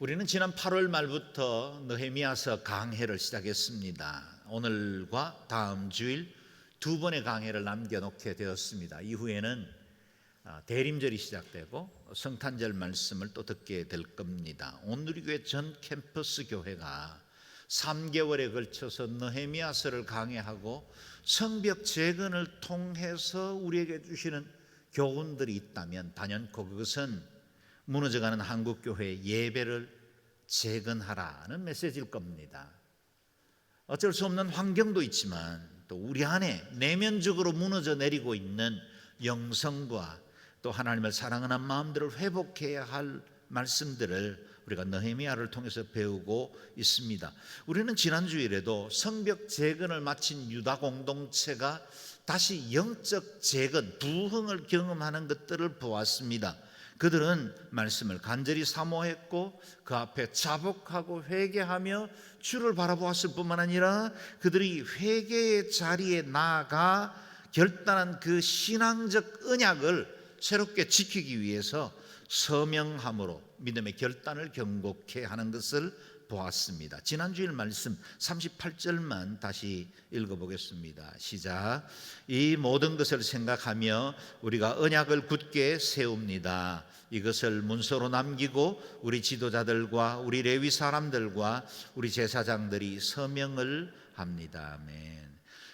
우리는 지난 8월 말부터 느헤미야서 강해를 시작했습니다. 오늘과 다음 주일 두 번의 강해를 남겨놓게 되었습니다. 이후에는 대림절이 시작되고 성탄절 말씀을 또 듣게 될 겁니다. 온누리교회 전 캠퍼스 교회가 3개월에 걸쳐서 느헤미야서를 강해하고 성벽 재건을 통해서 우리에게 주시는 교훈들이 있다면 단연코 그것은 무너져가는 한국교회의 예배를 재건하라는 메시지일 겁니다. 어쩔 수 없는 환경도 있지만 또 우리 안에 내면적으로 무너져 내리고 있는 영성과 또 하나님을 사랑하는 마음들을 회복해야 할 말씀들을 우리가 느헤미야를 통해서 배우고 있습니다. 우리는 지난 주일에도 성벽 재건을 마친 유다 공동체가 다시 영적 재건, 부흥을 경험하는 것들을 보았습니다. 그들은 말씀을 간절히 사모했고 그 앞에 자복하고 회개하며 주를 바라보았을 뿐만 아니라 그들이 회개의 자리에 나아가 결단한 그 신앙적 언약을 새롭게 지키기 위해서 서명함으로 믿음의 결단을 경고케 하는 것을 보았습니다. 지난주일 말씀 38절만 다시 읽어보겠습니다. 시작. 이 모든 것을 생각하며 우리가 언약을 굳게 세웁니다. 이것을 문서로 남기고 우리 지도자들과 우리 레위 사람들과 우리 제사장들이 서명을 합니다. 아멘.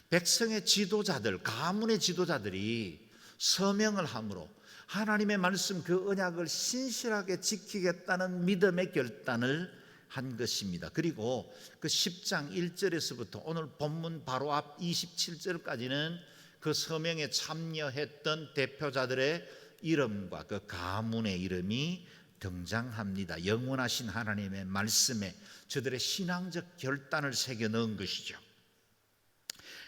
백성의 지도자들, 가문의 지도자들이 서명을 함으로 하나님의 말씀 그 언약을 신실하게 지키겠다는 믿음의 결단을 한 것입니다. 그리고 그 10장 1절에서부터 오늘 본문 바로 앞 27절까지는 그 서명에 참여했던 대표자들의 이름과 그 가문의 이름이 등장합니다. 영원하신 하나님의 말씀에 저들의 신앙적 결단을 새겨 넣은 것이죠.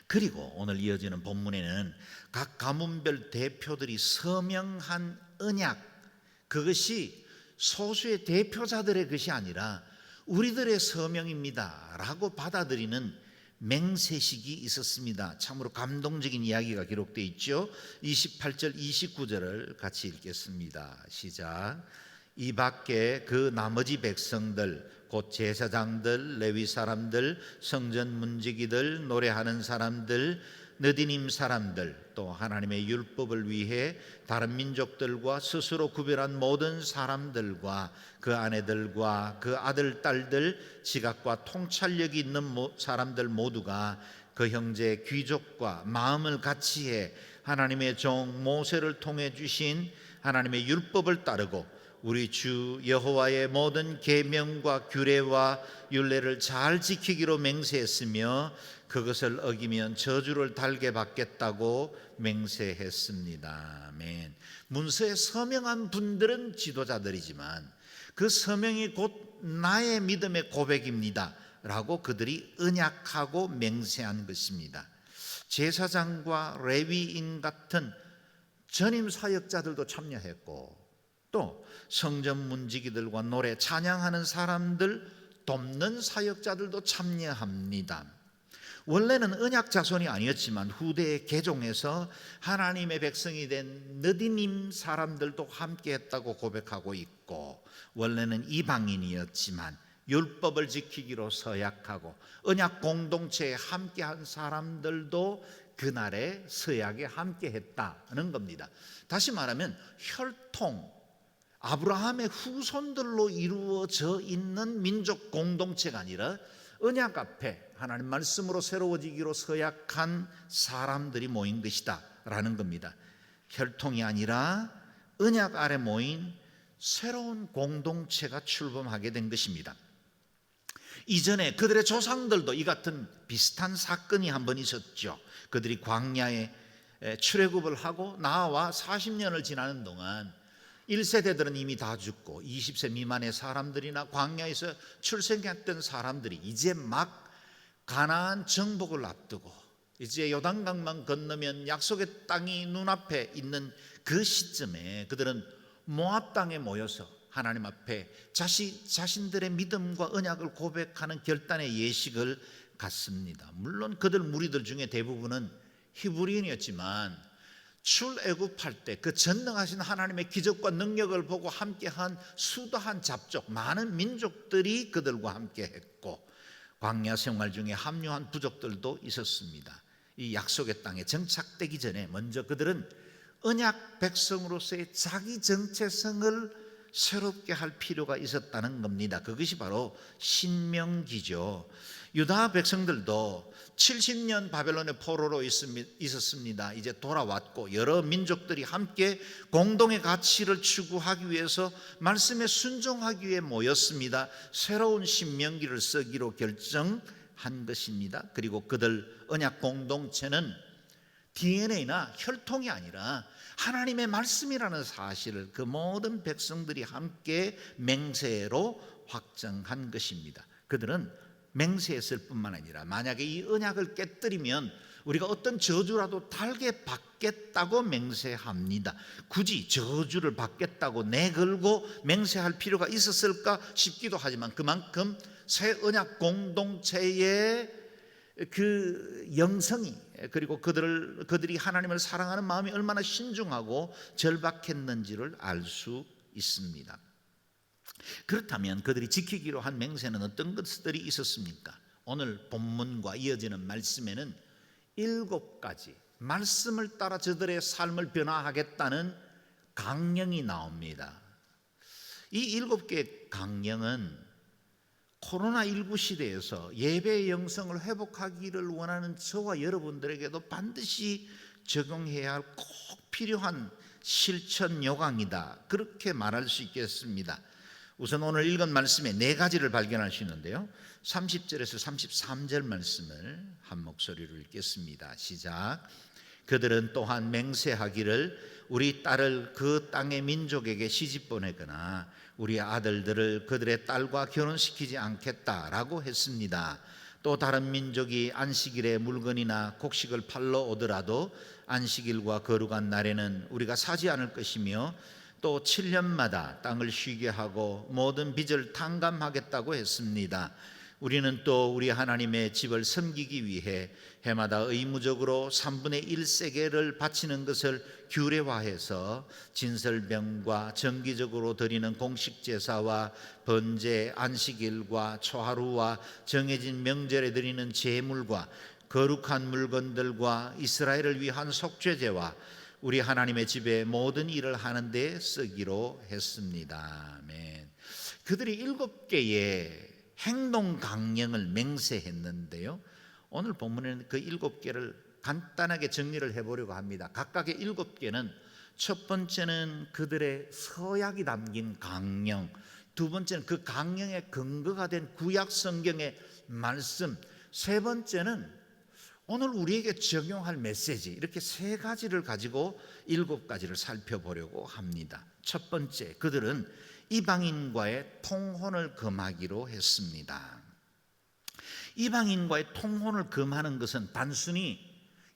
그리고 오늘 이어지는 본문에는 각 가문별 대표들이 서명한 언약, 그것이 소수의 대표자들의 것이 아니라 우리들의 서명입니다 라고 받아들이는 맹세식이 있었습니다. 참으로 감동적인 이야기가 기록되어 있죠. 28절 29절을 같이 읽겠습니다. 시작. 이 밖에 그 나머지 백성들 곧 제사장들, 레위 사람들, 성전 문지기들, 노래하는 사람들, 느디님 사람들, 또 하나님의 율법을 위해 다른 민족들과 스스로 구별한 모든 사람들과 그 아내들과 그 아들, 딸들, 지각과 통찰력이 있는 사람들 모두가 그 형제 귀족과 마음을 같이해 하나님의 종 모세를 통해 주신 하나님의 율법을 따르고 우리 주 여호와의 모든 계명과 규례와 율례를 잘 지키기로 맹세했으며 그것을 어기면 저주를 달게 받겠다고 맹세했습니다. 아멘. 문서에 서명한 분들은 지도자들이지만 그 서명이 곧 나의 믿음의 고백입니다 라고 그들이 언약하고 맹세한 것입니다. 제사장과 레위인 같은 전임 사역자들도 참여했고 또 성전 문지기들과 노래 찬양하는 사람들 돕는 사역자들도 참여합니다. 원래는 언약 자손이 아니었지만 후대에 개종해서 하나님의 백성이 된 느디님 사람들도 함께했다고 고백하고 있고 원래는 이방인이었지만 율법을 지키기로 서약하고 언약 공동체에 함께한 사람들도 그날의 서약에 함께했다는 겁니다. 다시 말하면 혈통, 아브라함의 후손들로 이루어져 있는 민족 공동체가 아니라 언약 앞에 하나님 말씀으로 새로워지기로 서약한 사람들이 모인 것이다 라는 겁니다. 혈통이 아니라 언약 아래 모인 새로운 공동체가 출범하게 된 것입니다. 이전에 그들의 조상들도 이 같은 비슷한 사건이 한 번 있었죠. 그들이 광야에 출애굽을 하고 나와 40년을 지나는 동안 1세대들은 이미 다 죽고 20세 미만의 사람들이나 광야에서 출생했던 사람들이 이제 막 가나안 정복을 앞두고 이제 요단강만 건너면 약속의 땅이 눈앞에 있는 그 시점에 그들은 모압 땅에 모여서 하나님 앞에 자신들의 믿음과 언약을 고백하는 결단의 예식을 갖습니다. 물론 그들 무리들 중에 대부분은 히브리인이었지만 출애굽할 때 그 전능하신 하나님의 기적과 능력을 보고 함께한 수도한 잡족 많은 민족들이 그들과 함께했고 광야 생활 중에 합류한 부족들도 있었습니다. 이 약속의 땅에 정착되기 전에 먼저 그들은 언약 백성으로서의 자기 정체성을 새롭게 할 필요가 있었다는 겁니다. 그것이 바로 신명기죠. 유다 백성들도 70년 바벨론의 포로로 있었습니다. 이제 돌아왔고 여러 민족들이 함께 공동의 가치를 추구하기 위해서 말씀에 순종하기 위해 모였습니다. 새로운 신명기를 쓰기로 결정한 것입니다. 그리고 그들 언약 공동체는 DNA나 혈통이 아니라 하나님의 말씀이라는 사실을 그 모든 백성들이 함께 맹세로 확정한 것입니다. 그들은 맹세했을 뿐만 아니라 만약에 이 언약을 깨뜨리면 우리가 어떤 저주라도 달게 받겠다고 맹세합니다. 굳이 저주를 받겠다고 내걸고 맹세할 필요가 있었을까 싶기도 하지만 그만큼 새 언약 공동체의 그 영성이 그리고 그들이 하나님을 사랑하는 마음이 얼마나 신중하고 절박했는지를 알 수 있습니다. 그렇다면 그들이 지키기로 한 맹세는 어떤 것들이 있었습니까? 오늘 본문과 이어지는 말씀에는 7가지 말씀을 따라 저들의 삶을 변화하겠다는 강령이 나옵니다. 이 7개의 강령은 코로나19 시대에서 예배의 영성을 회복하기를 원하는 저와 여러분들에게도 반드시 적용해야 할 꼭 필요한 실천 요강이다, 그렇게 말할 수 있겠습니다. 우선 오늘 읽은 말씀에 4가지를 발견할 수 있는데요, 30절에서 33절 말씀을 한 목소리로 읽겠습니다. 시작. 그들은 또한 맹세하기를 우리 딸을 그 땅의 민족에게 시집 보내거나 우리 아들들을 그들의 딸과 결혼시키지 않겠다라고 했습니다. 또 다른 민족이 안식일에 물건이나 곡식을 팔러 오더라도 안식일과 거룩한 날에는 우리가 사지 않을 것이며 또 7년마다 땅을 쉬게 하고 모든 빚을 탕감하겠다고 했습니다. 우리는 또 우리 하나님의 집을 섬기기 위해 해마다 의무적으로 3분의 1세겔을 바치는 것을 규례화해서 진설병과 정기적으로 드리는 공식 제사와 번제, 안식일과 초하루와 정해진 명절에 드리는 제물과 거룩한 물건들과 이스라엘을 위한 속죄제와 우리 하나님의 집에 모든 일을 하는 데 쓰기로 했습니다. 아멘. 그들이 7개의 행동 강령을 맹세했는데요, 오늘 본문에는 그 7개를 간단하게 정리를 해보려고 합니다. 각각의 7개는 첫 번째는 그들의 서약이 담긴 강령, 두 번째는 그 강령의 근거가 된 구약 성경의 말씀, 세 번째는 오늘 우리에게 적용할 메시지, 이렇게 3가지를 가지고 7가지를 살펴보려고 합니다. 첫 번째, 그들은 이방인과의 통혼을 금하기로 했습니다. 이방인과의 통혼을 금하는 것은 단순히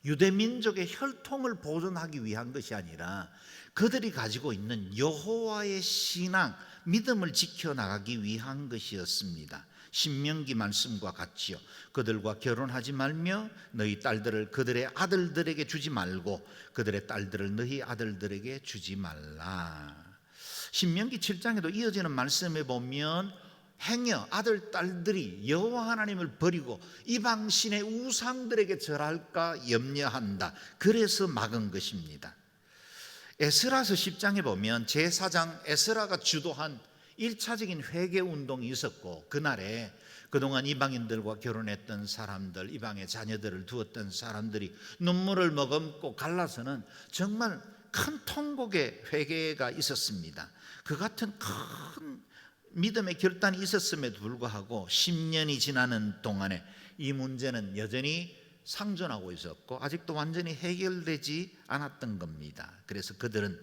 유대민족의 혈통을 보존하기 위한 것이 아니라 그들이 가지고 있는 여호와의 신앙, 믿음을 지켜나가기 위한 것이었습니다. 신명기 말씀과 같지요. 그들과 결혼하지 말며 너희 딸들을 그들의 아들들에게 주지 말고 그들의 딸들을 너희 아들들에게 주지 말라. 신명기 7장에도 이어지는 말씀에 보면 행여 아들 딸들이 여호와 하나님을 버리고 이방 신의 우상들에게 절할까 염려한다, 그래서 막은 것입니다. 에스라서 10장에 보면 제사장 에스라가 주도한 1차적인 회개 운동이 있었고, 그날에 그동안 이방인들과 결혼했던 사람들, 이방의 자녀들을 두었던 사람들이 눈물을 머금고 갈라서는 정말 큰 통곡의 회개가 있었습니다. 그 같은 큰 믿음의 결단이 있었음에도 불구하고 10년이 지나는 동안에 이 문제는 여전히 상존하고 있었고 아직도 완전히 해결되지 않았던 겁니다. 그래서 그들은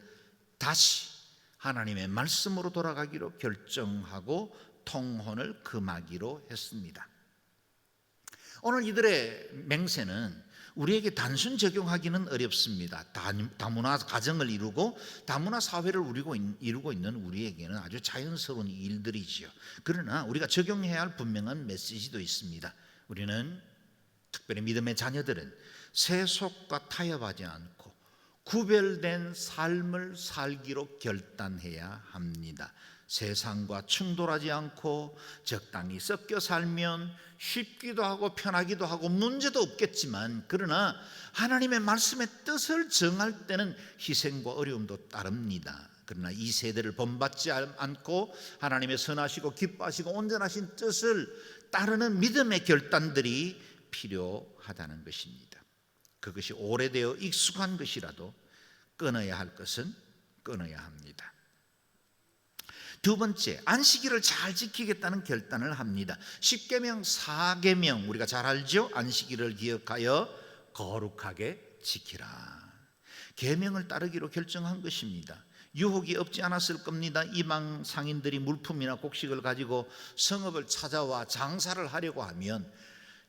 다시 하나님의 말씀으로 돌아가기로 결정하고 통혼을 금하기로 했습니다. 오늘 이들의 맹세는 우리에게 단순 적용하기는 어렵습니다. 다문화 가정을 이루고 다문화 사회를 이루고 있는 우리에게는 아주 자연스러운 일들이지요. 그러나 우리가 적용해야 할 분명한 메시지도 있습니다. 우리는, 특별히 믿음의 자녀들은 세속과 타협하지 않고 구별된 삶을 살기로 결단해야 합니다. 세상과 충돌하지 않고 적당히 섞여 살면 쉽기도 하고 편하기도 하고 문제도 없겠지만, 그러나 하나님의 말씀의 뜻을 정할 때는 희생과 어려움도 따릅니다. 그러나 이 세대를 본받지 않고 하나님의 선하시고 기뻐하시고 온전하신 뜻을 따르는 믿음의 결단들이 필요하다는 것입니다. 그것이 오래되어 익숙한 것이라도 끊어야 할 것은 끊어야 합니다. 두 번째, 안식일을 잘 지키겠다는 결단을 합니다. 10계명 4계명 우리가 잘 알죠? 안식일을 기억하여 거룩하게 지키라. 계명을 따르기로 결정한 것입니다. 유혹이 없지 않았을 겁니다. 이방 상인들이 물품이나 곡식을 가지고 성읍을 찾아와 장사를 하려고 하면,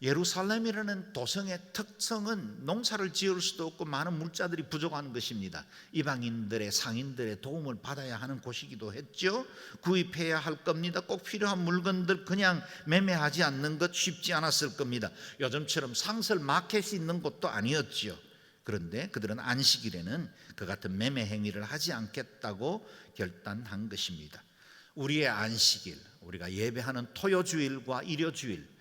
예루살렘이라는 도성의 특성은 농사를 지을 수도 없고 많은 물자들이 부족한 것입니다. 이방인들의 상인들의 도움을 받아야 하는 곳이기도 했죠. 구입해야 할 겁니다. 꼭 필요한 물건들 그냥 매매하지 않는 것 쉽지 않았을 겁니다. 요즘처럼 상설 마켓이 있는 곳도 아니었죠. 그런데 그들은 안식일에는 그 같은 매매 행위를 하지 않겠다고 결단한 것입니다. 우리의 안식일, 우리가 예배하는 토요주일과 일요주일,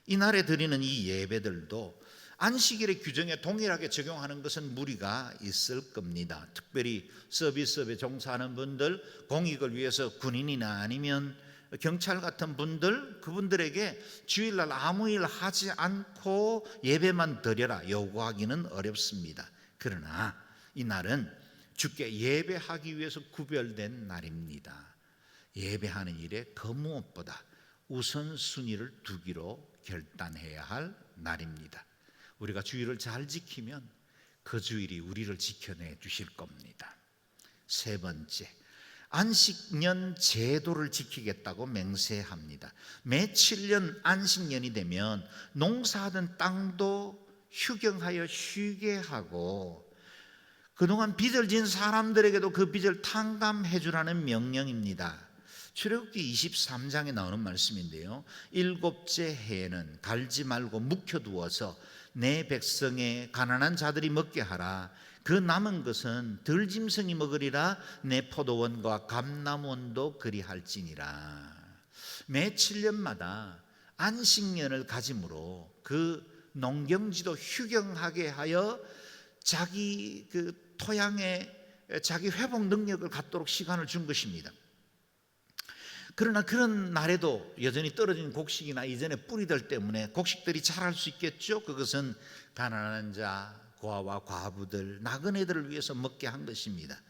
이날에 드리는 이 예배들도 안식일의 규정에 동일하게 적용하는 것은 무리가 있을 겁니다. 특별히 서비스업에 종사하는 분들, 공익을 위해서 군인이나 아니면 경찰 같은 분들, 그분들에게 주일날 아무 일 하지 않고 예배만 드려라 요구하기는 어렵습니다. 그러나 이 날은 주께 예배하기 위해서 구별된 날입니다. 예배하는 일에 그 무엇보다 우선순위를 두기로 결단해야 할 날입니다. 우리가 주일을 잘 지키면 그 주일이 우리를 지켜내 주실 겁니다. 세 번째, 안식년 제도를 지키겠다고 맹세합니다. 매 7년 안식년이 되면 농사하던 땅도 휴경하여 쉬게 하고, 그동안 빚을 진 사람들에게도 그 빚을 탕감해 주라는 명령입니다. 출애굽기 23장에 나오는 말씀인데요, 일곱째 해에는 갈지 말고 묵혀두어서 내 백성의 가난한 자들이 먹게 하라. 그 남은 것은 들짐승이 먹으리라. 내 포도원과 감람원도 그리할지니라. 매 7년마다 안식년을 가짐으로 그 농경지도 휴경하게 하여 자기 그 토양에 자기 회복 능력을 갖도록 시간을 준 것입니다. 그러나 그런 날에도 여전히 떨어진 곡식이나 이전에 뿌리들 때문에 곡식들이 자랄 수 있겠죠. 그것은 가난한 자, 고아와 과부들, 나그네들을 위해서 먹게 한 것입니다.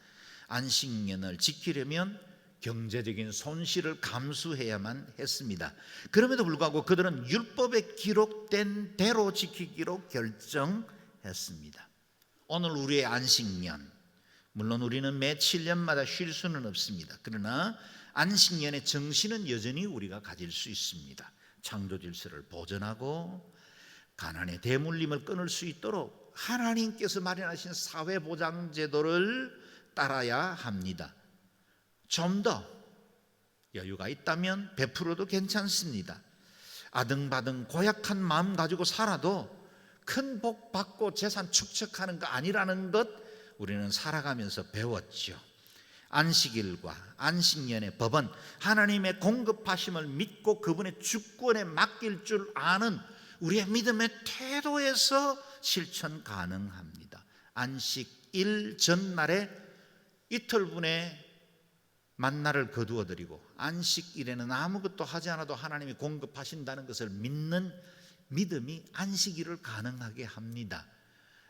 안식년을 지키려면 경제적인 손실을 감수해야만 했습니다. 그럼에도 불구하고 그들은 율법에 기록된 대로 지키기로 결정했습니다. 오늘 우리의 안식년, 물론 우리는 매 7년마다 쉴 수는 없습니다. 그러나 안식년의 정신은 여전히 우리가 가질 수 있습니다. 창조 질서를 보존하고 가난의 대물림을 끊을 수 있도록 하나님께서 마련하신 사회보장제도를 따라야 합니다. 좀 더 여유가 있다면 베풀어도 괜찮습니다. 아등바등 고약한 마음 가지고 살아도 큰 복 받고 재산 축적하는 거 아니라는 것 우리는 살아가면서 배웠죠. 안식일과 안식년의 법은 하나님의 공급하심을 믿고 그분의 주권에 맡길 줄 아는 우리의 믿음의 태도에서 실천 가능합니다. 안식일 전날에 이틀분의 만나를 거두어 드리고 안식일에는 아무것도 하지 않아도 하나님이 공급하신다는 것을 믿는 믿음이 안식일을 가능하게 합니다.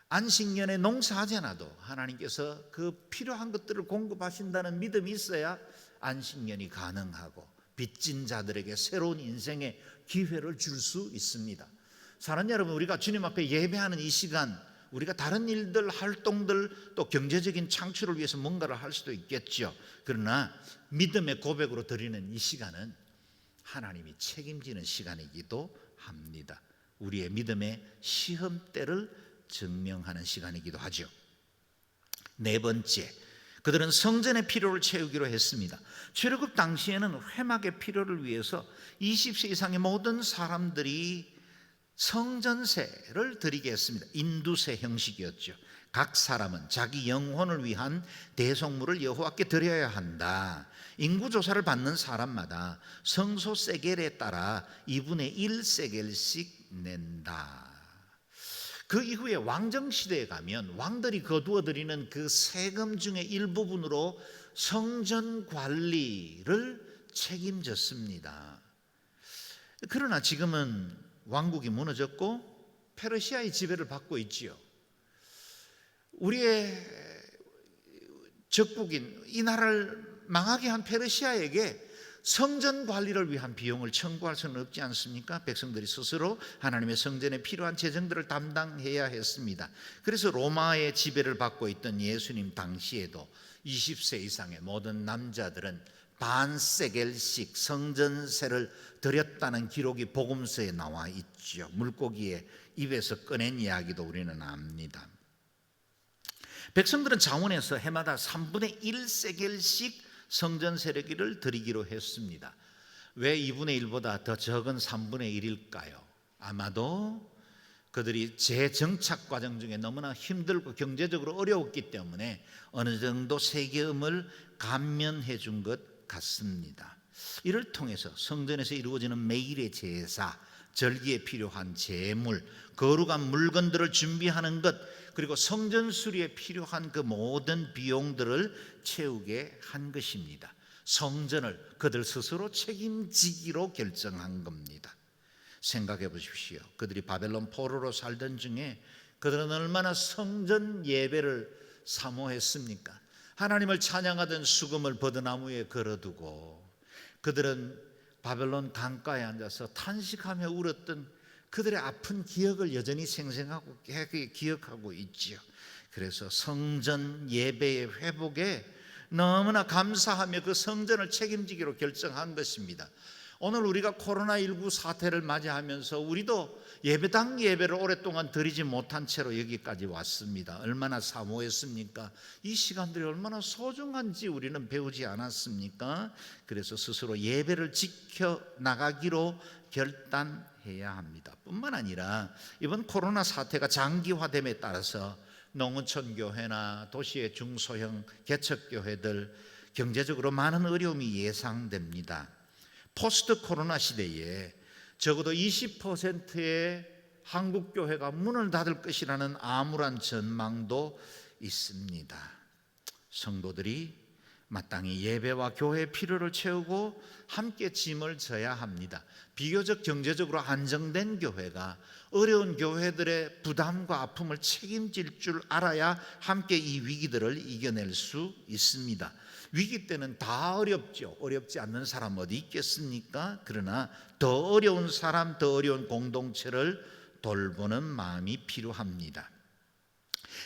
안식년에 농사하지 않아도 하나님께서 그 필요한 것들을 공급하신다는 믿음이 있어야 안식년이 가능하고 빚진 자들에게 새로운 인생의 기회를 줄 수 있습니다. 사랑하는 여러분, 우리가 주님 앞에 예배하는 이 시간, 우리가 다른 일들, 활동들, 또 경제적인 창출을 위해서 뭔가를 할 수도 있겠죠. 그러나 믿음의 고백으로 드리는 이 시간은 하나님이 책임지는 시간이기도 합니다. 우리의 믿음의 시험대를 증명하는 시간이기도 하죠. 네 번째, 그들은 성전의 필요를 채우기로 했습니다. 출애굽 당시에는 회막의 필요를 위해서 20세 이상의 모든 사람들이 성전세를 드리게 했습니다. 인두세 형식이었죠. 각 사람은 자기 영혼을 위한 대속물을 여호와께 드려야 한다. 인구조사를 받는 사람마다 성소 세겔에 따라 2분의 1 세겔씩 낸다. 그 이후에 왕정시대에 가면 왕들이 거두어 드리는 그 세금 중의 일부분으로 성전 관리를 책임졌습니다. 그러나 지금은 왕국이 무너졌고 페르시아의 지배를 받고 있지요. 우리의 적국인 이 나라를 망하게 한 페르시아에게 성전 관리를 위한 비용을 청구할 수는 없지 않습니까? 백성들이 스스로 하나님의 성전에 필요한 재정들을 담당해야 했습니다. 그래서 로마의 지배를 받고 있던 예수님 당시에도 20세 이상의 모든 남자들은 반 세겔씩 성전세를 드렸다는 기록이 복음서에 나와 있죠. 물고기의 입에서 꺼낸 이야기도 우리는 압니다. 백성들은 자원에서 해마다 3분의 1 세겔씩 성전 세례기를 드리기로 했습니다. 왜 2분의 1보다 더 적은 3분의 1일까요? 아마도 그들이 재정착 과정 중에 너무나 힘들고 경제적으로 어려웠기 때문에 어느 정도 세금을 감면해 준 것 같습니다. 이를 통해서 성전에서 이루어지는 매일의 제사, 절기에 필요한 제물, 거룩한 물건들을 준비하는 것, 그리고 성전 수리에 필요한 그 모든 비용들을 채우게 한 것입니다. 성전을 그들 스스로 책임지기로 결정한 겁니다. 생각해 보십시오. 그들이 바벨론 포로로 살던 중에 그들은 얼마나 성전 예배를 사모했습니까? 하나님을 찬양하던 수금을 버드나무에 걸어두고 그들은 바벨론 강가에 앉아서 탄식하며 울었던 그들의 아픈 기억을 여전히 생생하고 기억하고 있지요. 그래서 성전 예배의 회복에 너무나 감사하며 그 성전을 책임지기로 결정한 것입니다. 오늘 우리가 코로나19 사태를 맞이하면서 우리도 예배당 예배를 오랫동안 드리지 못한 채로 여기까지 왔습니다. 얼마나 사모했습니까? 이 시간들이 얼마나 소중한지 우리는 배우지 않았습니까? 그래서 스스로 예배를 지켜나가기로 결단해야 합니다. 뿐만 아니라 이번 코로나 사태가 장기화됨에 따라서 농어촌 교회나 도시의 중소형 개척교회들 경제적으로 많은 어려움이 예상됩니다. 포스트 코로나 시대에 적어도 20%의 한국 교회가 문을 닫을 것이라는 암울한 전망도 있습니다. 성도들이 마땅히 예배와 교회의 필요를 채우고 함께 짐을 져야 합니다. 비교적 경제적으로 안정된 교회가 어려운 교회들의 부담과 아픔을 책임질 줄 알아야 함께 이 위기들을 이겨낼 수 있습니다. 위기 때는 다 어렵죠. 어렵지 않는 사람 어디 있겠습니까? 그러나 더 어려운 사람, 더 어려운 공동체를 돌보는 마음이 필요합니다.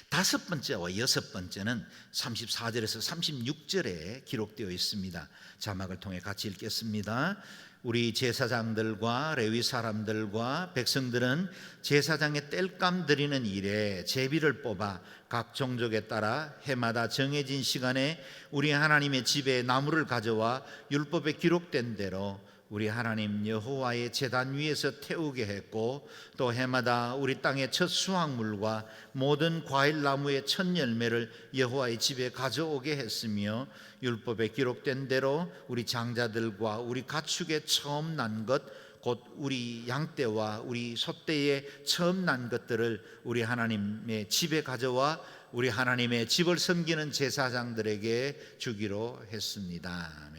다섯 번째와 여섯 번째는 34절에서 36절에 기록되어 있습니다. 자막을 통해 같이 읽겠습니다. 우리 제사장들과 레위 사람들과 백성들은 제사장의 땔감 드리는 일에 제비를 뽑아 각 종족에 따라 해마다 정해진 시간에 우리 하나님의 집에 나무를 가져와 율법에 기록된 대로 우리 하나님 여호와의 제단 위에서 태우게 했고, 또 해마다 우리 땅의 첫 수확물과 모든 과일 나무의 첫 열매를 여호와의 집에 가져오게 했으며, 율법에 기록된 대로 우리 장자들과 우리 가축의 처음 난 것 곧 우리 양떼와 우리 소떼의 처음 난 것들을 우리 하나님의 집에 가져와 우리 하나님의 집을 섬기는 제사장들에게 주기로 했습니다.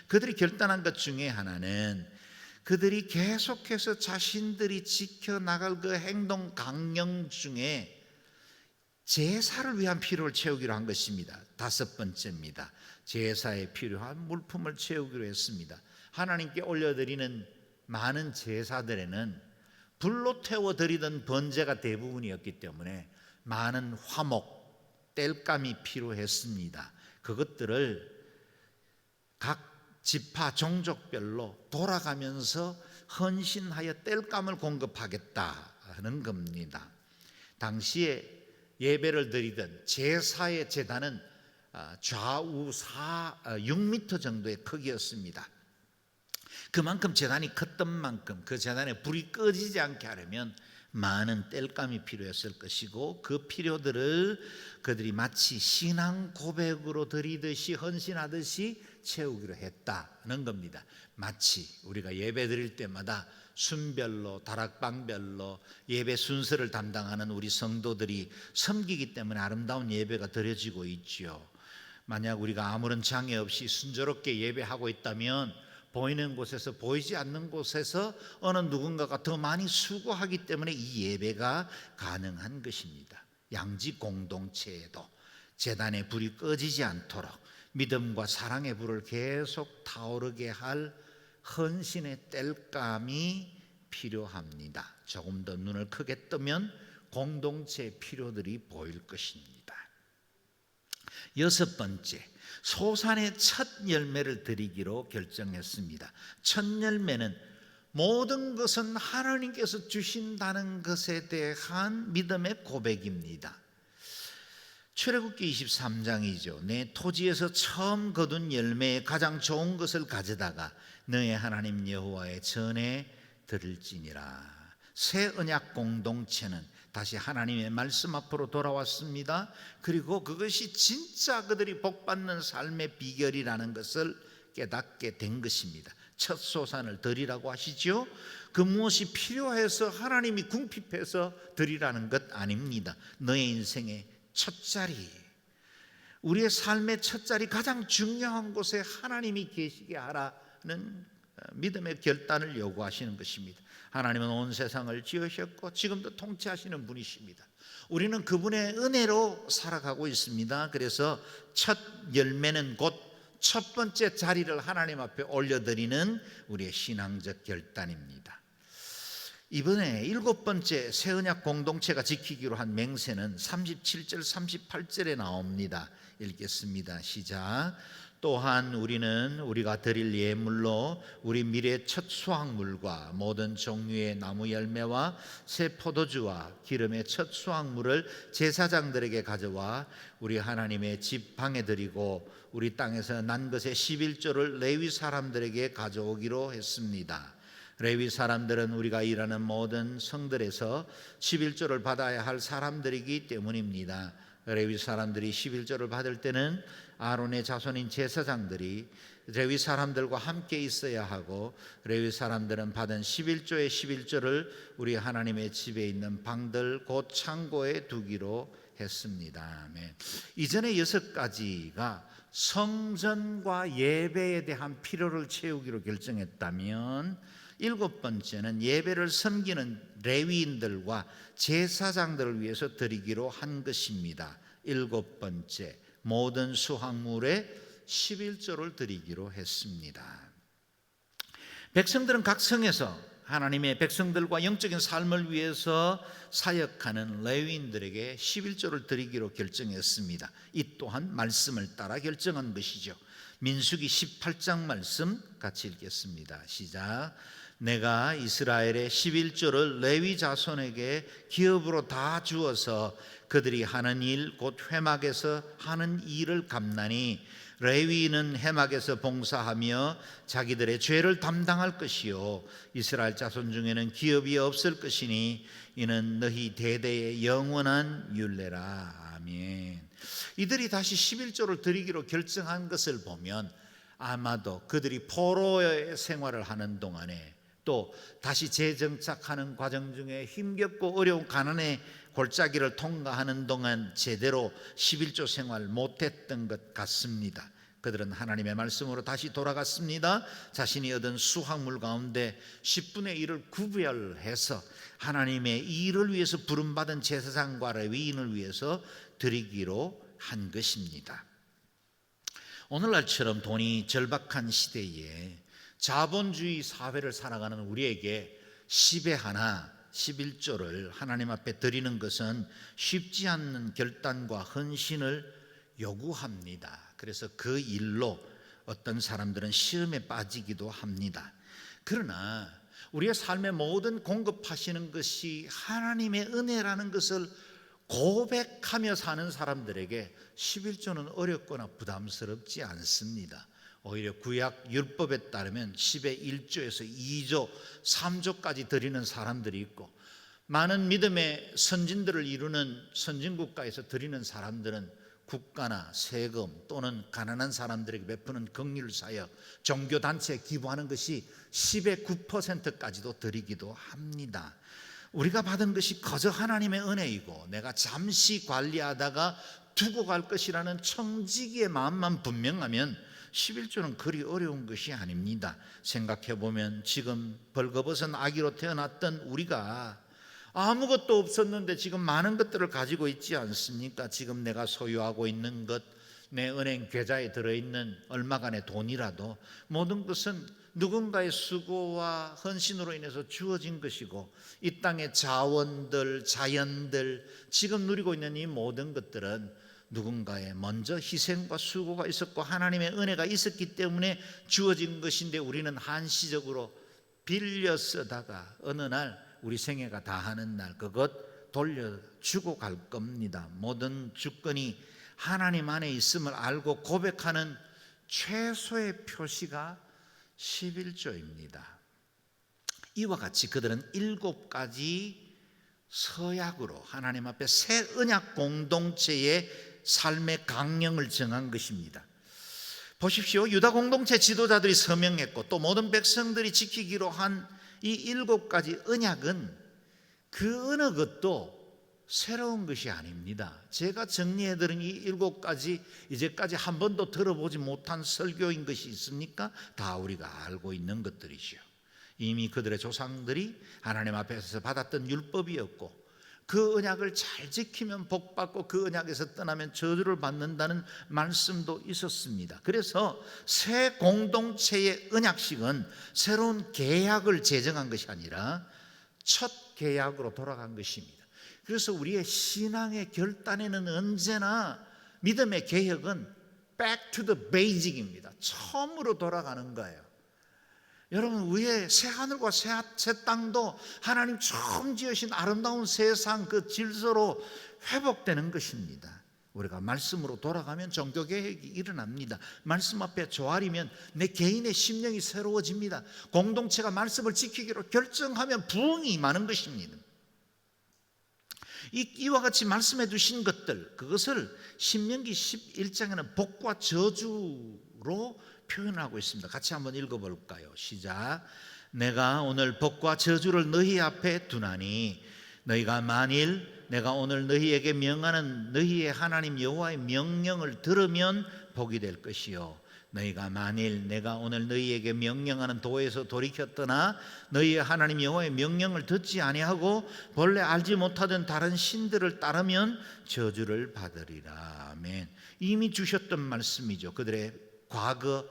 그들이 결단한 것 중에 하나는 그들이 계속해서 자신들이 지켜나갈 그 행동 강령 중에 제사를 위한 필요를 채우기로 한 것입니다. 다섯 번째입니다. 제사에 필요한 물품을 채우기로 했습니다. 하나님께 올려드리는 많은 제사들에는 불로 태워 드리던 번제가 대부분이었기 때문에 많은 화목, 땔감이 필요했습니다. 그것들을 각 지파 종족별로 돌아가면서 헌신하여 땔감을 공급하겠다는 겁니다. 당시에 예배를 드리던 제사의 제단은 좌우 6m 정도의 크기였습니다. 그만큼 제단이 컸던 만큼 그 제단에 불이 꺼지지 않게 하려면 많은 땔감이 필요했을 것이고 그 필요들을 그들이 마치 신앙 고백으로 드리듯이 헌신하듯이 채우기로 했다는 겁니다. 마치 우리가 예배 드릴 때마다 순별로 다락방별로 예배 순서를 담당하는 우리 성도들이 섬기기 때문에 아름다운 예배가 드려지고 있죠. 만약 우리가 아무런 장애 없이 순조롭게 예배하고 있다면 보이는 곳에서 보이지 않는 곳에서 어느 누군가가 더 많이 수고하기 때문에 이 예배가 가능한 것입니다. 양지 공동체에도 제단의 불이 꺼지지 않도록 믿음과 사랑의 불을 계속 타오르게 할 헌신의 땔감이 필요합니다. 조금 더 눈을 크게 뜨면 공동체의 필요들이 보일 것입니다. 여섯 번째, 소산의 첫 열매를 드리기로 결정했습니다. 첫 열매는 모든 것은 하나님께서 주신다는 것에 대한 믿음의 고백입니다. 출애굽기 23장이죠. 내 토지에서 처음 거둔 열매의 가장 좋은 것을 가져다가 너의 하나님 여호와의 전에 드릴지니라. 새 언약 공동체는 다시 하나님의 말씀 앞으로 돌아왔습니다. 그리고 그것이 진짜 그들이 복받는 삶의 비결이라는 것을 깨닫게 된 것입니다. 첫 소산을 드리라고 하시죠. 그 무엇이 필요해서 하나님이 궁핍해서 드리라는 것 아닙니다. 너의 인생의 첫자리, 우리의 삶의 첫자리, 가장 중요한 곳에 하나님이 계시게 하라는 믿음의 결단을 요구하시는 것입니다. 하나님은 온 세상을 지으셨고 지금도 통치하시는 분이십니다. 우리는 그분의 은혜로 살아가고 있습니다. 그래서 첫 열매는 곧 첫 번째 자리를 하나님 앞에 올려드리는 우리의 신앙적 결단입니다. 이번에 일곱 번째 새 언약 공동체가 지키기로 한 맹세는 37절 38절에 나옵니다. 읽겠습니다. 시작. 또한 우리는 우리가 드릴 예물로 우리 미래의 첫 수확물과 모든 종류의 나무 열매와 새 포도주와 기름의 첫 수확물을 제사장들에게 가져와 우리 하나님의 집 방에 드리고 우리 땅에서 난 것의 11조를 레위 사람들에게 가져오기로 했습니다. 레위 사람들은 우리가 일하는 모든 성들에서 11조를 받아야 할 사람들이기 때문입니다. 레위 사람들이 11조를 받을 때는 아론의 자손인 제사장들이 레위 사람들과 함께 있어야 하고 레위 사람들은 받은 11조의 11조를 우리 하나님의 집에 있는 방들 곧 창고에 두기로 했습니다. 아멘. 이전에 6가지가 성전과 예배에 대한 필요를 채우기로 결정했다면 일곱 번째는 예배를 섬기는 레위인들과 제사장들을 위해서 드리기로 한 것입니다. 일곱 번째, 모든 수확물의 11조를 드리기로 했습니다. 백성들은 각 성에서 하나님의 백성들과 영적인 삶을 위해서 사역하는 레위인들에게 11조를 드리기로 결정했습니다. 이 또한 말씀을 따라 결정한 것이죠. 민수기 18장 말씀 같이 읽겠습니다. 시작. 내가 이스라엘의 11조를 레위 자손에게 기업으로 다 주어서 그들이 하는 일 곧 회막에서 하는 일을 갚나니 레위인은 회막에서 봉사하며 자기들의 죄를 담당할 것이요 이스라엘 자손 중에는 기업이 없을 것이니 이는 너희 대대의 영원한 율례라. 아멘. 이들이 다시 11조를 드리기로 결정한 것을 보면 아마도 그들이 포로의 생활을 하는 동안에 또 다시 재정착하는 과정 중에 힘겹고 어려운 가난의 골짜기를 통과하는 동안 제대로 11조 생활 못했던 것 같습니다. 그들은 하나님의 말씀으로 다시 돌아갔습니다. 자신이 얻은 수확물 가운데 10분의 1을 구별해서 하나님의 일을 위해서 부름받은 제사장과 레위인을 위해서 드리기로 한 것입니다. 오늘날처럼 돈이 절박한 시대에 자본주의 사회를 살아가는 우리에게 10의 하나 11조를 하나님 앞에 드리는 것은 쉽지 않는 결단과 헌신을 요구합니다. 그래서 그 일로 어떤 사람들은 시험에 빠지기도 합니다. 그러나 우리의 삶의 모든 공급하시는 것이 하나님의 은혜라는 것을 고백하며 사는 사람들에게 11조는 어렵거나 부담스럽지 않습니다. 오히려 구약 율법에 따르면 10의 1조에서 2조, 3조까지 드리는 사람들이 있고 많은 믿음의 선진들을 이루는 선진국가에서 드리는 사람들은 국가나 세금 또는 가난한 사람들에게 베푸는 긍휼 사역, 종교단체에 기부하는 것이 10의 9%까지도 드리기도 합니다. 우리가 받은 것이 거저 하나님의 은혜이고 내가 잠시 관리하다가 두고 갈 것이라는 청지기의 마음만 분명하면 11조는 그리 어려운 것이 아닙니다. 생각해보면 지금 벌거벗은 아기로 태어났던 우리가 아무것도 없었는데 지금 많은 것들을 가지고 있지 않습니까? 지금 내가 소유하고 있는 것, 내 은행 계좌에 들어있는 얼마간의 돈이라도 모든 것은 누군가의 수고와 헌신으로 인해서 주어진 것이고, 이 땅의 자원들, 자연들, 지금 누리고 있는 이 모든 것들은 누군가의 먼저 희생과 수고가 있었고 하나님의 은혜가 있었기 때문에 주어진 것인데, 우리는 한시적으로 빌려 쓰다가 어느 날 우리 생애가 다하는 날 그것 돌려주고 갈 겁니다. 모든 주권이 하나님 안에 있음을 알고 고백하는 최소의 표시가 11조입니다. 이와 같이 그들은 7가지 서약으로 하나님 앞에 새 언약 공동체의 삶의 강령을 정한 것입니다. 보십시오. 유다 공동체 지도자들이 서명했고 또 모든 백성들이 지키기로 한 이 7가지 언약은 그 어느 것도 새로운 것이 아닙니다. 제가 정리해드린 이 7가지 이제까지 한 번도 들어보지 못한 설교인 것이 있습니까? 다 우리가 알고 있는 것들이죠. 이미 그들의 조상들이 하나님 앞에서 받았던 율법이었고, 그 언약을 잘 지키면 복받고 그 언약에서 떠나면 저주를 받는다는 말씀도 있었습니다. 그래서 새 공동체의 언약식은 새로운 계약을 제정한 것이 아니라 첫 계약으로 돌아간 것입니다. 그래서 우리의 신앙의 결단에는 언제나 믿음의 개혁은 back to the basic입니다. 처음으로 돌아가는 거예요. 여러분, 위에 새 하늘과 새 땅도 하나님 처음 지으신 아름다운 세상 그 질서로 회복되는 것입니다. 우리가 말씀으로 돌아가면 종교개혁이 일어납니다. 말씀 앞에 조아리면 내 개인의 심령이 새로워집니다. 공동체가 말씀을 지키기로 결정하면 부흥이 임하는 것입니다. 이와 같이 말씀해 주신 것들, 그것을 신명기 11장에는 복과 저주로 표현하고 있습니다. 같이 한번 읽어볼까요? 시작. 내가 오늘 복과 저주를 너희 앞에 두나니 너희가 만일 내가 오늘 너희에게 명하는 너희의 하나님 여호와의 명령을 들으면 복이 될 것이요, 너희가 만일 내가 오늘 너희에게 명령하는 도에서 돌이켰더나 너희의 하나님 여호와의 명령을 듣지 아니하고 본래 알지 못하던 다른 신들을 따르면 저주를 받으리라. 아멘. 이미 주셨던 말씀이죠. 그들의 과거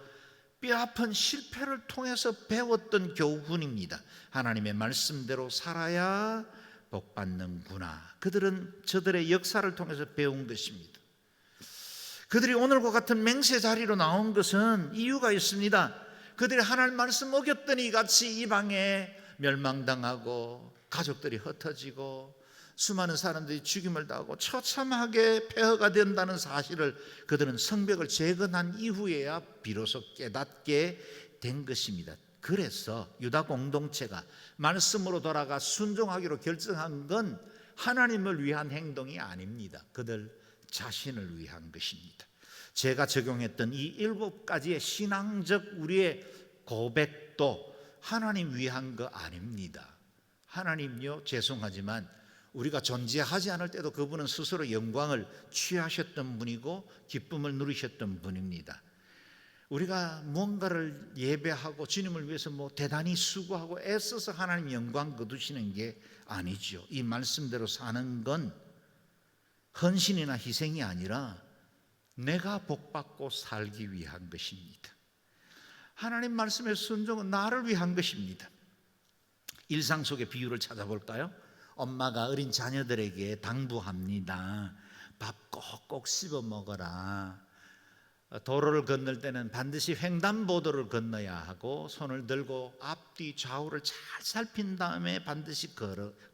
뼈아픈 실패를 통해서 배웠던 교훈입니다. 하나님의 말씀대로 살아야 복받는구나. 그들은 저들의 역사를 통해서 배운 것입니다. 그들이 오늘과 같은 맹세 자리로 나온 것은 이유가 있습니다. 그들이 하나님 말씀 어겼더니 같이 이방에 멸망당하고 가족들이 흩어지고 수많은 사람들이 죽임을 당하고 처참하게 폐허가 된다는 사실을 그들은 성벽을 재건한 이후에야 비로소 깨닫게 된 것입니다. 그래서 유다 공동체가 말씀으로 돌아가 순종하기로 결정한 건 하나님을 위한 행동이 아닙니다. 그들 자신을 위한 것입니다. 제가 적용했던 이 7가지의 신앙적 우리의 고백도 하나님 위한 거 아닙니다. 하나님요, 죄송하지만 우리가 존재하지 않을 때도 그분은 스스로 영광을 취하셨던 분이고 기쁨을 누리셨던 분입니다. 우리가 무언가를 예배하고 주님을 위해서 대단히 수고하고 애써서 하나님 영광 거두시는 게 아니죠. 이 말씀대로 사는 건 헌신이나 희생이 아니라 내가 복받고 살기 위한 것입니다. 하나님 말씀의 순종은 나를 위한 것입니다. 일상 속의 비유를 찾아볼까요? 엄마가 어린 자녀들에게 당부합니다. 밥 꼭꼭 씹어 먹어라. 도로를 건널 때는 반드시 횡단보도를 건너야 하고 손을 들고 앞뒤 좌우를 잘 살핀 다음에 반드시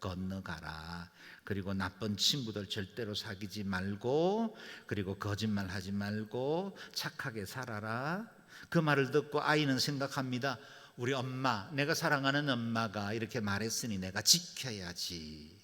건너가라. 그리고 나쁜 친구들 절대로 사귀지 말고, 그리고 거짓말하지 말고 착하게 살아라. 그 말을 듣고 아이는 생각합니다. 우리 엄마, 내가 사랑하는 엄마가 이렇게 말했으니 내가 지켜야지.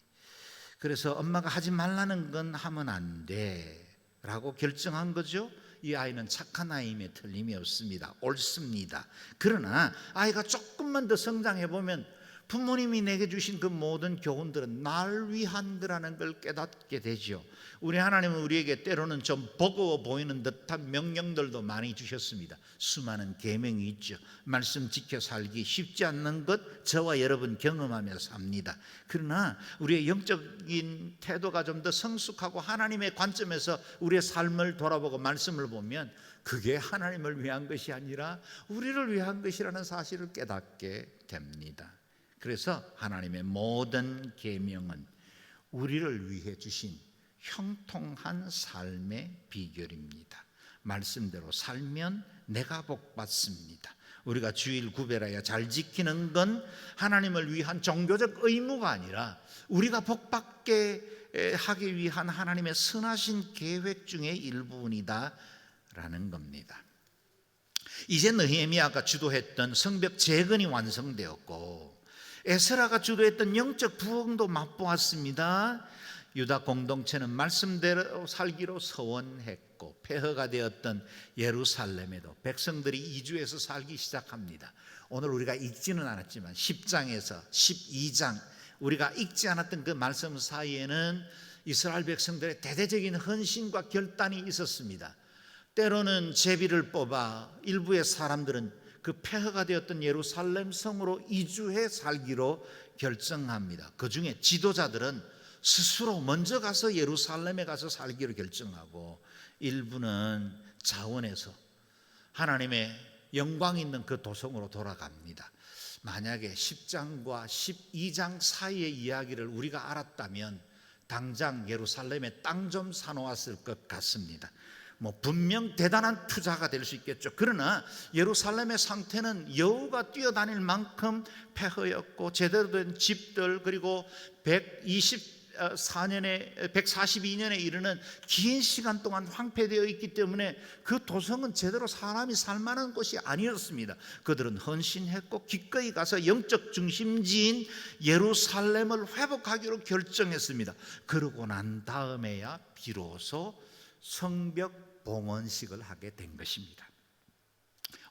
그래서 엄마가 하지 말라는 건 하면 안 돼 라고 결정한 거죠. 이 아이는 착한 아이임에 틀림이 없습니다. 옳습니다. 그러나 아이가 조금만 더 성장해 보면 부모님이 내게 주신 그 모든 교훈들은 날 위한 거라는 걸 깨닫게 되죠. 우리 하나님은 우리에게 때로는 좀 버거워 보이는 듯한 명령들도 많이 주셨습니다. 수많은 계명이 있죠. 말씀 지켜 살기 쉽지 않는 것 저와 여러분 경험하며 삽니다. 그러나 우리의 영적인 태도가 좀 더 성숙하고 하나님의 관점에서 우리의 삶을 돌아보고 말씀을 보면 그게 하나님을 위한 것이 아니라 우리를 위한 것이라는 사실을 깨닫게 됩니다. 그래서 하나님의 모든 계명은 우리를 위해 주신 형통한 삶의 비결입니다. 말씀대로 살면 내가 복 받습니다. 우리가 주일 구별하여 잘 지키는 건 하나님을 위한 종교적 의무가 아니라 우리가 복 받게 하기 위한 하나님의 선하신 계획 중의 일부분이다 라는 겁니다. 이제 느헤미야가 주도했던 성벽 재건이 완성되었고 에스라가 주도했던 영적 부흥도 맛보았습니다. 유다 공동체는 말씀대로 살기로 서원했고 폐허가 되었던 예루살렘에도 백성들이 이주해서 살기 시작합니다. 오늘 우리가 읽지는 않았지만 10장에서 12장 우리가 읽지 않았던 그 말씀 사이에는 이스라엘 백성들의 대대적인 헌신과 결단이 있었습니다. 때로는 제비를 뽑아 일부의 사람들은 그 폐허가 되었던 예루살렘 성으로 이주해 살기로 결정합니다. 그 중에 지도자들은 스스로 먼저 가서 예루살렘에 가서 살기로 결정하고 일부는 자원해서 하나님의 영광 있는 그 도성으로 돌아갑니다. 만약에 10장과 12장 사이의 이야기를 우리가 알았다면 당장 예루살렘에 땅 좀 사놓았을 것 같습니다. 분명 대단한 투자가 될 수 있겠죠. 그러나 예루살렘의 상태는 여우가 뛰어다닐 만큼 폐허였고 제대로 된 집들 그리고 142년에 이르는 긴 시간 동안 황폐되어 있기 때문에 그 도성은 제대로 사람이 살만한 곳이 아니었습니다. 그들은 헌신했고 기꺼이 가서 영적 중심지인 예루살렘을 회복하기로 결정했습니다. 그러고 난 다음에야 비로소 성벽 봉헌식을 하게 된 것입니다.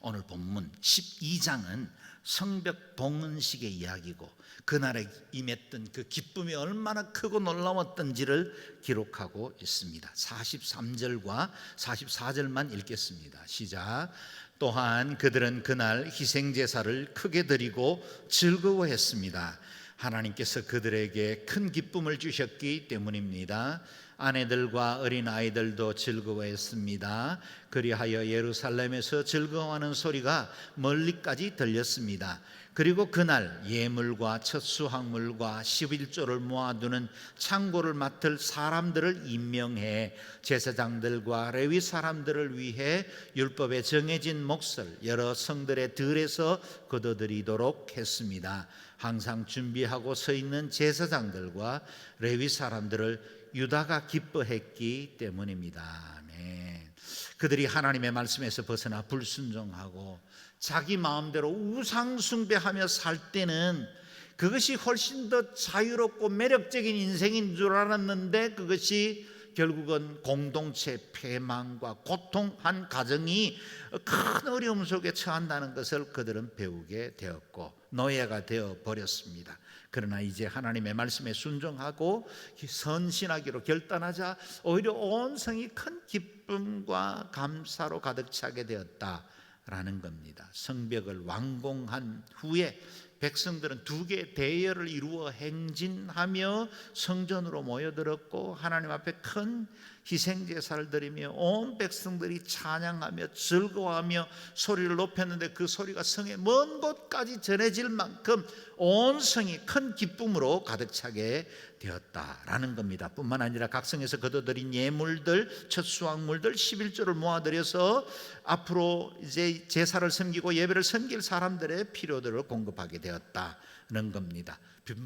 오늘 본문 12장은 성벽 봉헌식의 이야기고 그날에 임했던 그 기쁨이 얼마나 크고 놀라웠던지를 기록하고 있습니다. 43절과 44절만 읽겠습니다. 시작. 또한 그들은 그날 희생제사를 크게 드리고 즐거워했습니다. 하나님께서 그들에게 큰 기쁨을 주셨기 때문입니다. 아내들과 어린아이들도 즐거워했습니다. 그리하여 예루살렘에서 즐거워하는 소리가 멀리까지 들렸습니다. 그리고 그날 예물과 첫 수확물과 11조를 모아두는 창고를 맡을 사람들을 임명해 제사장들과 레위 사람들을 위해 율법에 정해진 몫을 여러 성들의 들에서 거둬들이도록 했습니다. 항상 준비하고 서 있는 제사장들과 레위 사람들을 유다가 기뻐했기 때문입니다. 아멘. 그들이 하나님의 말씀에서 벗어나 불순종하고 자기 마음대로 우상 숭배하며 살 때는 그것이 훨씬 더 자유롭고 매력적인 인생인 줄 알았는데 그것이 결국은 공동체 패망과 고통한 가정이 큰 어려움 속에 처한다는 것을 그들은 배우게 되었고 노예가 되어 버렸습니다. 그러나 이제 하나님의 말씀에 순종하고 선신하기로 결단하자 오히려 온 성이 큰 기쁨과 감사로 가득 차게 되었다라는 겁니다. 성벽을 완공한 후에 백성들은 두 개의 대열을 이루어 행진하며 성전으로 모여들었고 하나님 앞에 큰 희생제사를 드리며 온 백성들이 찬양하며 즐거워하며 소리를 높였는데 그 소리가 성의 먼 곳까지 전해질 만큼 온 성이 큰 기쁨으로 가득 차게 되었다라는 겁니다. 뿐만 아니라 각 성에서 거둬들인 예물들, 첫 수확물들 11조를 모아들여서 앞으로 이제 제사를 섬기고 예배를 섬길 사람들의 필요들을 공급하게 되었다는 겁니다.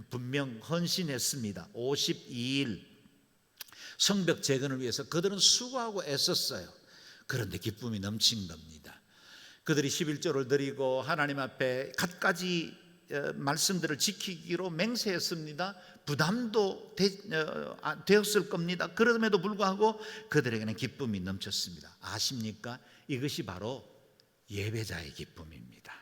분명 헌신했습니다. 52일 성벽 재건을 위해서 그들은 수고하고 애썼어요. 그런데 기쁨이 넘친 겁니다. 그들이 11조를 드리고 하나님 앞에 갖가지 말씀들을 지키기로 맹세했습니다. 부담도 되었을 겁니다. 그럼에도 불구하고 그들에게는 기쁨이 넘쳤습니다. 아십니까? 이것이 바로 예배자의 기쁨입니다.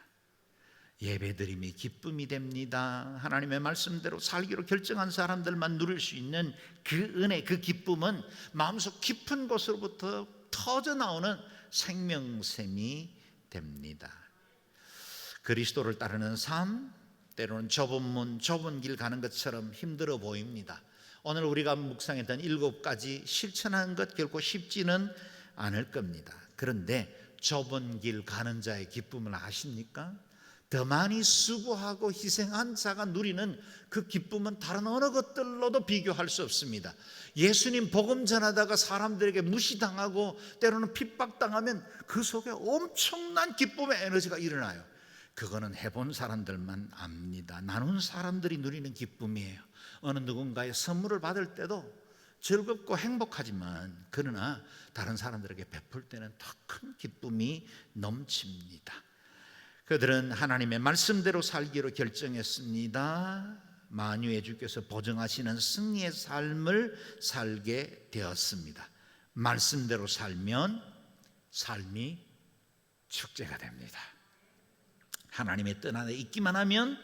예배드림이 기쁨이 됩니다. 하나님의 말씀대로 살기로 결정한 사람들만 누릴 수 있는 그 은혜, 그 기쁨은 마음속 깊은 곳으로부터 터져나오는 생명샘이 됩니다. 그리스도를 따르는 삶, 때로는 좁은 문, 좁은 길 가는 것처럼 힘들어 보입니다. 오늘 우리가 묵상했던 7가지 실천하는 것 결코 쉽지는 않을 겁니다. 그런데 좁은 길 가는 자의 기쁨을 아십니까? 더 많이 수고하고 희생한 자가 누리는 그 기쁨은 다른 어느 것들로도 비교할 수 없습니다. 예수님 복음 전하다가 사람들에게 무시당하고 때로는 핍박당하면 그 속에 엄청난 기쁨의 에너지가 일어나요. 그거는 해본 사람들만 압니다. 나눈 사람들이 누리는 기쁨이에요. 어느 누군가의 선물을 받을 때도 즐겁고 행복하지만 그러나 다른 사람들에게 베풀 때는 더 큰 기쁨이 넘칩니다. 그들은 하나님의 말씀대로 살기로 결정했습니다. 만유의 주께서 보증하시는 승리의 삶을 살게 되었습니다. 말씀대로 살면 삶이 축제가 됩니다. 하나님의 뜻 안에 있기만 하면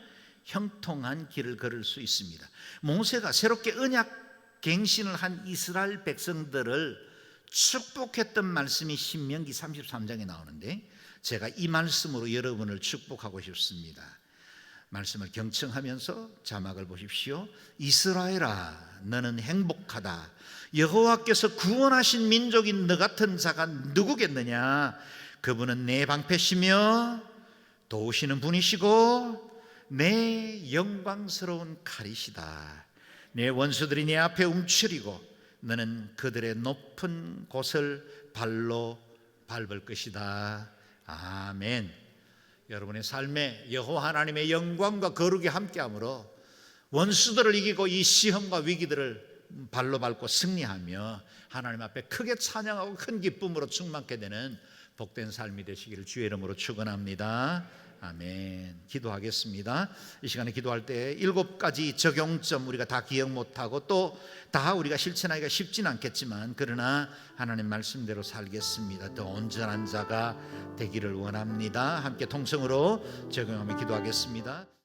형통한 길을 걸을 수 있습니다. 모세가 새롭게 언약 갱신을 한 이스라엘 백성들을 축복했던 말씀이 신명기 33장에 나오는데 제가 이 말씀으로 여러분을 축복하고 싶습니다. 말씀을 경청하면서 자막을 보십시오. 이스라엘아, 너는 행복하다. 여호와께서 구원하신 민족인 너 같은 자가 누구겠느냐? 그분은 내 방패시며 도우시는 분이시고 내 영광스러운 칼이시다. 내 원수들이 내 앞에 움츠리고 너는 그들의 높은 곳을 발로 밟을 것이다. 아멘. 여러분의 삶에 여호와 하나님의 영광과 거룩이 함께하므로 원수들을 이기고 이 시험과 위기들을 발로 밟고 승리하며 하나님 앞에 크게 찬양하고 큰 기쁨으로 충만케 되는 복된 삶이 되시기를 주의 이름으로 축원합니다. 아멘. 기도하겠습니다. 이 시간에 기도할 때 7가지 적용점 우리가 다 기억 못하고 또 다 우리가 실천하기가 쉽진 않겠지만 그러나 하나님 말씀대로 살겠습니다. 더 온전한 자가 되기를 원합니다. 함께 통성으로 적용하며 기도하겠습니다.